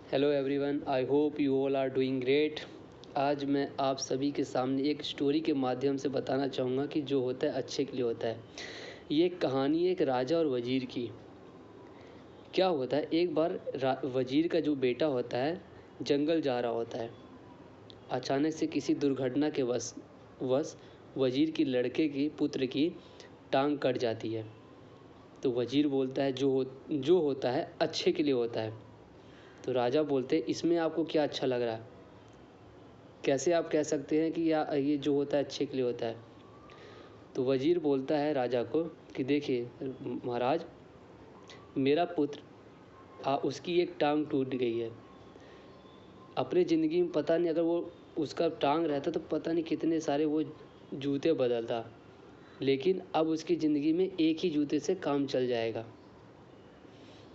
Hello everyone, I hope you all are doing great. आज मैं आप सभी के सामने एक स्टोरी के माध्यम से बताना चाहूँगा कि जो होता है अच्छे के लिए होता है। ये एक कहानी है एक राजा और वज़ीर की। क्या होता है, एक बार वज़ीर का जो बेटा होता है जंगल जा रहा होता है। अचानक से किसी दुर्घटना के वश वज़ीर की लड़के की पुत्र की टांग कट जाती है। तो वज़ीर बोलता है जो होता है अच्छे के लिए होता है। तो राजा बोलते इसमें आपको क्या अच्छा लग रहा है? कैसे आप कह सकते हैं कि ये जो होता है अच्छे के लिए होता है? तो वज़ीर बोलता है राजा को कि देखिए महाराज, मेरा पुत्र उसकी एक टांग टूट गई है। अपनी ज़िंदगी में पता नहीं, अगर वो उसका टांग रहता तो पता नहीं कितने सारे वो जूते बदलता, लेकिन अब उसकी ज़िंदगी में एक ही जूते से काम चल जाएगा।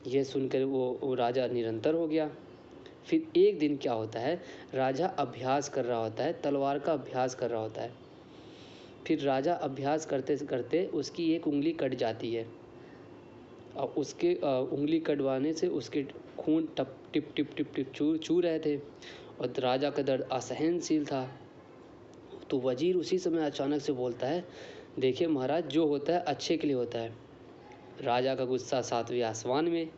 यह सुनकर वो राजा निरंतर हो गया। फिर एक दिन क्या होता है, राजा अभ्यास कर रहा होता है, तलवार का अभ्यास कर रहा होता है। फिर राजा अभ्यास करते करते उसकी एक उंगली कट जाती है और उसके उंगली कटवाने से उसके खून टिप टिप टिप टिप चू रहे थे और राजा का दर्द असहनशील था। तो वजीर उसी समय अचानक से बोलता है, देखिए महाराज, जो होता है अच्छे के लिए होता है। राजा का गुस्सा सातवें आसमान में।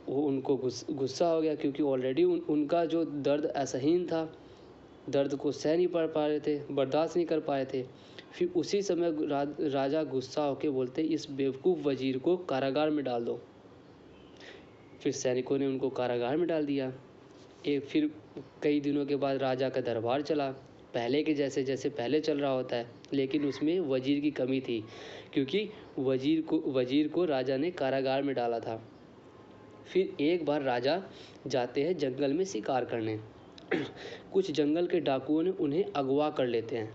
वो उनको गुस्सा हो गया क्योंकि ऑलरेडी उनका जो दर्द असहनीय था, दर्द को सह नहीं पा रहे थे, बर्दाश्त नहीं कर पाए थे। फिर उसी समय राजा गुस्सा होकर बोलते, इस बेवकूफ़ वजीर को कारागार में डाल दो। फिर सैनिकों ने उनको कारागार में डाल दिया। फिर कई दिनों के बाद राजा का दरबार चला, पहले के जैसे पहले चल रहा होता है, लेकिन उसमें वजीर की कमी थी क्योंकि वजीर को राजा ने कारागार में डाला था। फिर एक बार राजा जाते हैं जंगल में शिकार करने। कुछ जंगल के डाकुओं ने उन्हें अगवा कर लेते हैं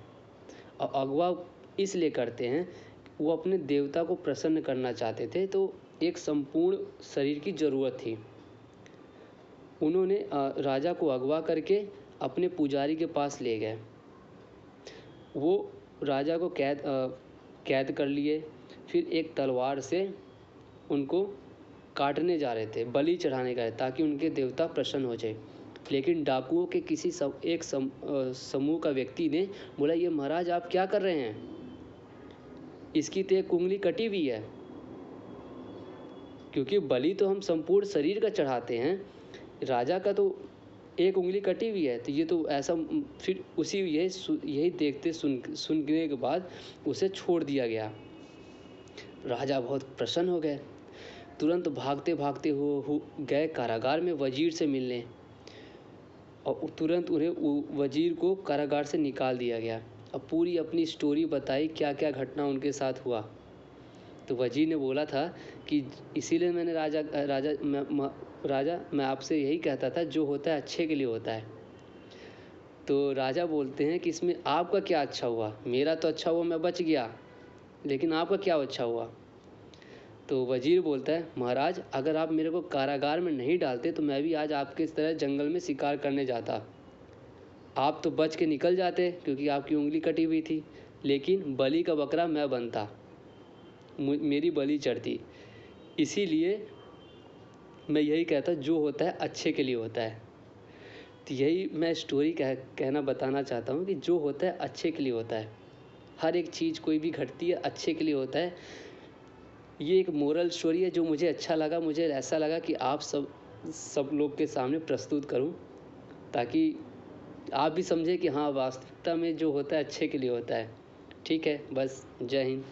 और अगवा इसलिए करते हैं, वो अपने देवता को प्रसन्न करना चाहते थे, तो एक संपूर्ण शरीर की ज़रूरत थी। उन्होंने राजा को अगवा करके अपने पुजारी के पास ले गए। वो राजा को कैद कर लिए। फिर एक तलवार से उनको काटने जा रहे थे, बलि चढ़ाने गए ताकि उनके देवता प्रसन्न हो जाए। लेकिन डाकुओं के किसी समूह का व्यक्ति ने बोला, ये महाराज आप क्या कर रहे हैं? इसकी तो एक उंगली कटी हुई है। क्योंकि बलि तो हम संपूर्ण शरीर का चढ़ाते हैं, राजा का तो एक उंगली कटी हुई है, तो ये तो ऐसा। फिर यही देखते सुनने के बाद उसे छोड़ दिया गया। राजा बहुत प्रसन्न हो गए, तुरंत भागते भागते गए कारागार में वजीर से मिलने और तुरंत उन्हें वजीर को कारागार से निकाल दिया गया। अब पूरी अपनी स्टोरी बताई, क्या क्या घटना उनके साथ हुआ। तो वजीर ने बोला था कि इसीलिए मैंने राजा मैं आपसे यही कहता था, जो होता है अच्छे के लिए होता है। तो राजा बोलते हैं कि इसमें आपका क्या अच्छा हुआ? मेरा तो अच्छा हुआ, मैं बच गया, लेकिन आपका क्या अच्छा हुआ? तो वजीर बोलता है, महाराज, अगर आप मेरे को कारागार में नहीं डालते तो मैं भी आज आपके इस तरह जंगल में शिकार करने जाता। आप तो बच के निकल जाते क्योंकि आपकी उंगली कटी हुई थी, लेकिन बलि का बकरा मैं बनता, मेरी बलि चढ़ती। इसीलिए मैं यही कहता, जो होता है अच्छे के लिए होता है। तो यही मैं स्टोरी कहना बताना चाहता हूँ कि जो होता है अच्छे के लिए होता है। हर एक चीज़ कोई भी घटती है अच्छे के लिए होता है। ये एक मोरल स्टोरी है जो मुझे अच्छा लगा। मुझे ऐसा लगा कि आप सब लोग के सामने प्रस्तुत करूं, ताकि आप भी समझें कि हाँ, वास्तविकता में जो होता है अच्छे के लिए होता है। ठीक है, बस जय हिंद।